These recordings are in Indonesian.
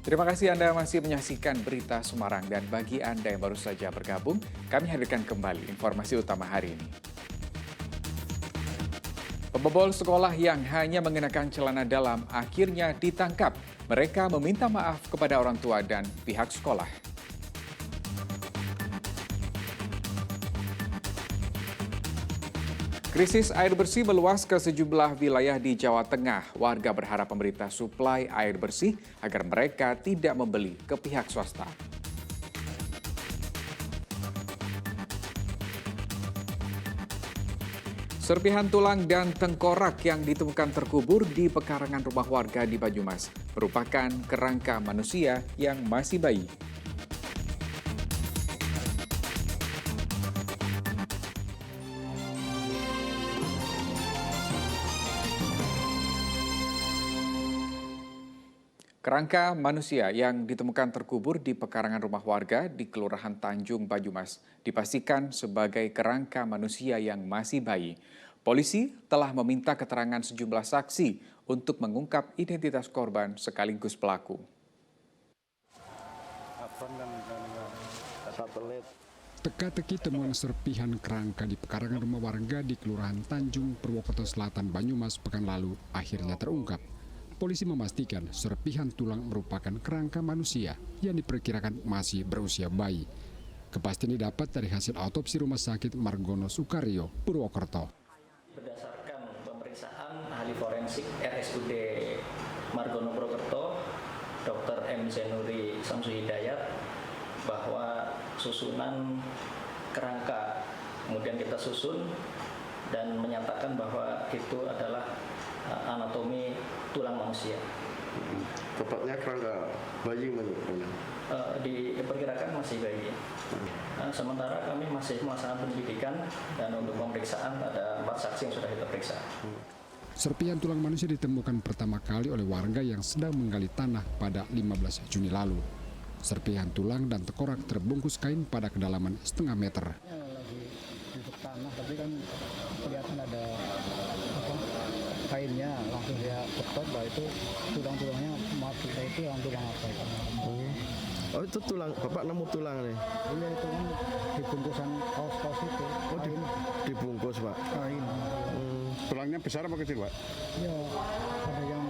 Terima kasih Anda masih menyaksikan Berita Semarang dan bagi Anda yang baru saja bergabung, kami hadirkan kembali informasi utama hari ini. Pembobol sekolah yang hanya mengenakan celana dalam akhirnya ditangkap. Mereka meminta maaf kepada orang tua dan pihak sekolah. Krisis air bersih meluas ke sejumlah wilayah di Jawa Tengah. Warga berharap pemerintah suplai air bersih agar mereka tidak membeli ke pihak swasta. Serpihan tulang dan tengkorak yang ditemukan terkubur di pekarangan rumah warga di Banyumas merupakan kerangka manusia yang masih bayi. Kerangka manusia yang ditemukan terkubur di pekarangan rumah warga di Kelurahan Tanjung Banyumas dipastikan sebagai kerangka manusia yang masih bayi. Polisi telah meminta keterangan sejumlah saksi untuk mengungkap identitas korban sekaligus pelaku. Teka-teki temuan serpihan kerangka di pekarangan rumah warga di Kelurahan Tanjung, Purwokerto Selatan, Banyumas pekan lalu akhirnya terungkap. Polisi memastikan serpihan tulang merupakan kerangka manusia yang diperkirakan masih berusia bayi. Kepastian didapat dari hasil autopsi Rumah Sakit Margono Soekario, Purwokerto. Berdasarkan pemeriksaan ahli forensik RSUD Margono Purwokerto, Dr. M. Zainuri Samsu Hidayat, bahwa susunan kerangka kemudian kita susun dan menyatakan bahwa itu adalah anatomi tulang manusia. Tepatnya kerangka bayi mana? Diperkirakan masih bayi. Sementara kami masih melaksanakan penyidikan dan untuk pemeriksaan ada 4 saksi yang sudah kita periksa. Serpihan tulang manusia ditemukan pertama kali oleh warga yang sedang menggali tanah pada 15 Juni lalu. Serpihan tulang dan tengkorak terbungkus kain pada kedalaman setengah meter. Lagi untuk tanah, tapi kan kelihatan ada kainnya, langsung dia ketok, bahwa itu tulang-tulangnya maaf kita itu yang tulang apa itu. Oh itu tulang, Bapak nemu tulang nih? Iya itu kan di bungkusan kaos-kaos itu. Oh dibungkus Pak? Kain. Tulangnya besar apa kecil Pak? Ya ada yang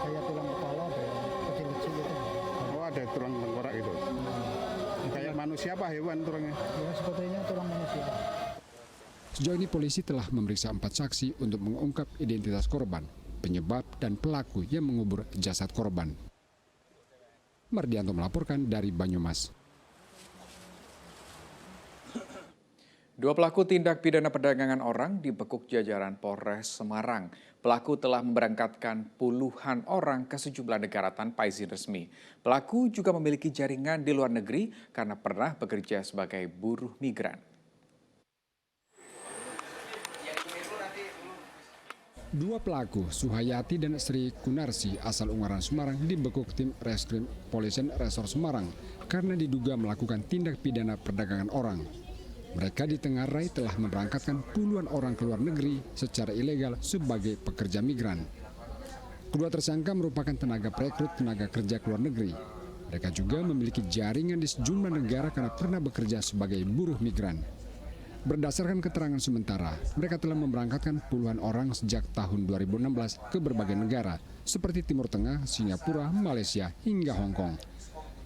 kayak tulang kepala, ada yang kecil-kecil gitu. Oh ada tulang tengkorak itu. Kayak manusia apa hewan tulangnya? Ya sepertinya tulang manusia. Sejauh ini polisi telah memeriksa 4 saksi untuk mengungkap identitas korban, penyebab dan pelaku yang mengubur jasad korban. Mardianto melaporkan dari Banyumas. 2 pelaku tindak pidana perdagangan orang dibekuk jajaran Polres Semarang. Pelaku telah memberangkatkan puluhan orang ke sejumlah negara tanpa izin resmi. Pelaku juga memiliki jaringan di luar negeri karena pernah bekerja sebagai buruh migran. 2 pelaku, Suhayati dan Sri Kunarsi asal Ungaran Semarang dibekuk tim Reskrim Polisian Resor Semarang karena diduga melakukan tindak pidana perdagangan orang. Mereka ditengarai telah memberangkatkan puluhan orang ke luar negeri secara ilegal sebagai pekerja migran. Kedua tersangka merupakan tenaga perekrut tenaga kerja ke luar negeri. Mereka juga memiliki jaringan di sejumlah negara karena pernah bekerja sebagai buruh migran. Berdasarkan keterangan sementara, mereka telah memberangkatkan puluhan orang sejak tahun 2016 ke berbagai negara, seperti Timur Tengah, Singapura, Malaysia, hingga Hong Kong.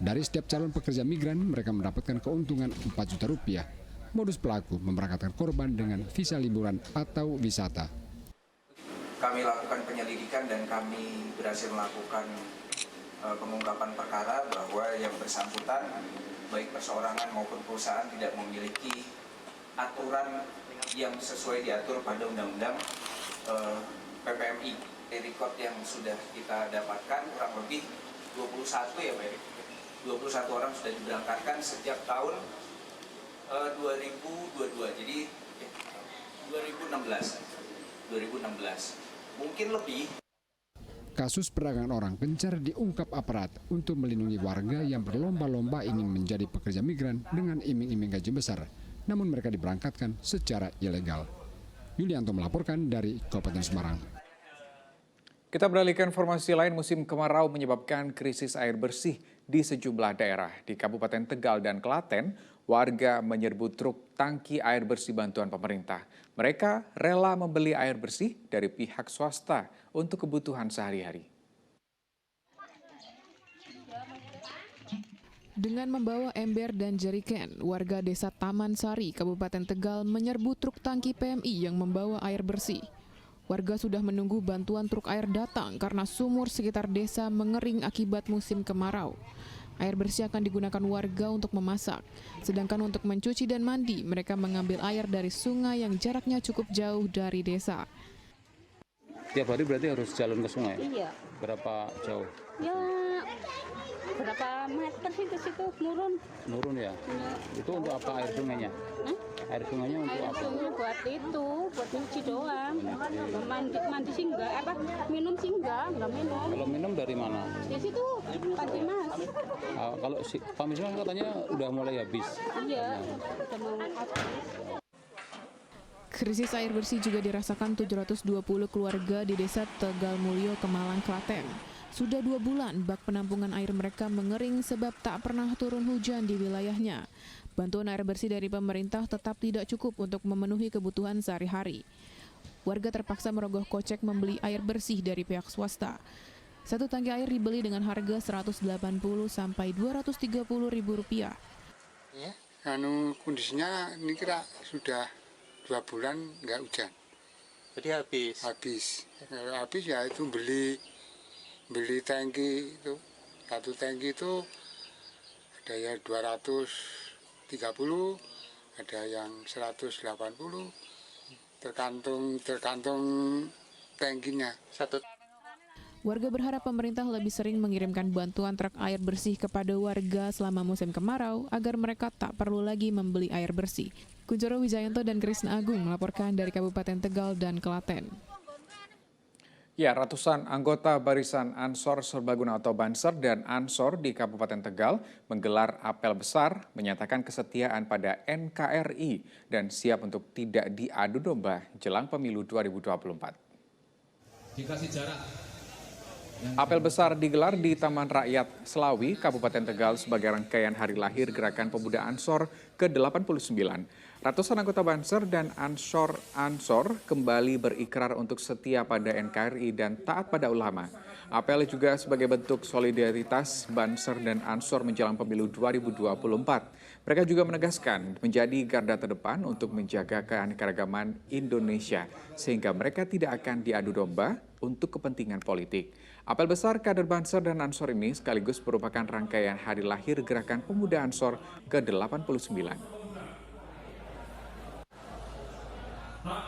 Dari setiap calon pekerja migran, mereka mendapatkan keuntungan 4 juta rupiah. Modus pelaku memberangkatkan korban dengan visa liburan atau wisata. Kami lakukan penyelidikan dan kami berhasil melakukan pengungkapan perkara bahwa yang bersangkutan, baik perseorangan maupun perusahaan tidak memiliki aturan yang sesuai diatur pada Undang-Undang PPMI. Record yang sudah kita dapatkan kurang lebih 21 ya Pak. 21 orang sudah diberangkatkan sejak tahun 2022. Jadi 2016. Mungkin lebih. Kasus perdagangan orang gencar diungkap aparat untuk melindungi warga yang berlomba-lomba ingin menjadi pekerja migran dengan iming-iming gaji besar. Namun mereka diberangkatkan secara ilegal. Yulianto melaporkan dari Kabupaten Semarang. Kita beralih ke informasi lain, musim kemarau menyebabkan krisis air bersih di sejumlah daerah. Di Kabupaten Tegal dan Klaten, warga menyerbu truk tangki air bersih bantuan pemerintah. Mereka rela membeli air bersih dari pihak swasta untuk kebutuhan sehari-hari. Dengan membawa ember dan jeriken, warga desa Taman Sari, Kabupaten Tegal menyerbu truk tangki PMI yang membawa air bersih. Warga sudah menunggu bantuan truk air datang karena sumur sekitar desa mengering akibat musim kemarau. Air bersih akan digunakan warga untuk memasak, sedangkan untuk mencuci dan mandi, mereka mengambil air dari sungai yang jaraknya cukup jauh dari desa. Tiap hari berarti harus jalan ke sungai? Iya. Berapa jauh? Ya, berapa meter sih ke situ nurun. Nurun ya? Ya. Itu untuk apa air sungainya? Air sungainya untuk Air apa? sungai buat itu, buat nyuci doang. Mandi sih enggak, minum sih enggak minum. Kalau minum dari mana? Di situ, Panti Mas. Kalau Pak Misman katanya udah mulai habis. Iya, udah mau habis. Krisis air bersih juga dirasakan 720 keluarga di desa Tegal Mulyo, Kemalang, Klaten. Sudah 2 bulan bak penampungan air mereka mengering sebab tak pernah turun hujan di wilayahnya. Bantuan air bersih dari pemerintah tetap tidak cukup untuk memenuhi kebutuhan sehari-hari. Warga terpaksa merogoh kocek membeli air bersih dari pihak swasta. Satu tangki air dibeli dengan harga Rp180 sampai Rp230.000. Ya, kondisinya ini kira sudah 2 bulan nggak hujan. Jadi habis? Habis ya itu beli tangki itu. Satu tangki itu ada yang 230, ada yang 180, tergantung tangkinya. Warga berharap pemerintah lebih sering mengirimkan bantuan truk air bersih kepada warga selama musim kemarau agar mereka tak perlu lagi membeli air bersih. Kunchoro Wijayanto dan Krisna Agung melaporkan dari Kabupaten Tegal dan Klaten. Ya, ratusan anggota Barisan Ansor Serbaguna atau Banser dan Ansor di Kabupaten Tegal menggelar apel besar menyatakan kesetiaan pada NKRI dan siap untuk tidak diadu domba jelang pemilu 2024. Dikasih jarak. Apel besar digelar di Taman Rakyat Selawi, Kabupaten Tegal sebagai rangkaian hari lahir Gerakan Pemuda Ansor ke-89. Ratusan anggota Banser dan Ansor kembali berikrar untuk setia pada NKRI dan taat pada ulama. Apel juga sebagai bentuk solidaritas Banser dan Ansor menjelang pemilu 2024. Mereka juga menegaskan menjadi garda terdepan untuk menjaga keanekaragaman Indonesia sehingga mereka tidak akan diadu domba untuk kepentingan politik. Apel besar kader Banser dan Ansor ini sekaligus merupakan rangkaian hari lahir Gerakan Pemuda Ansor ke-89.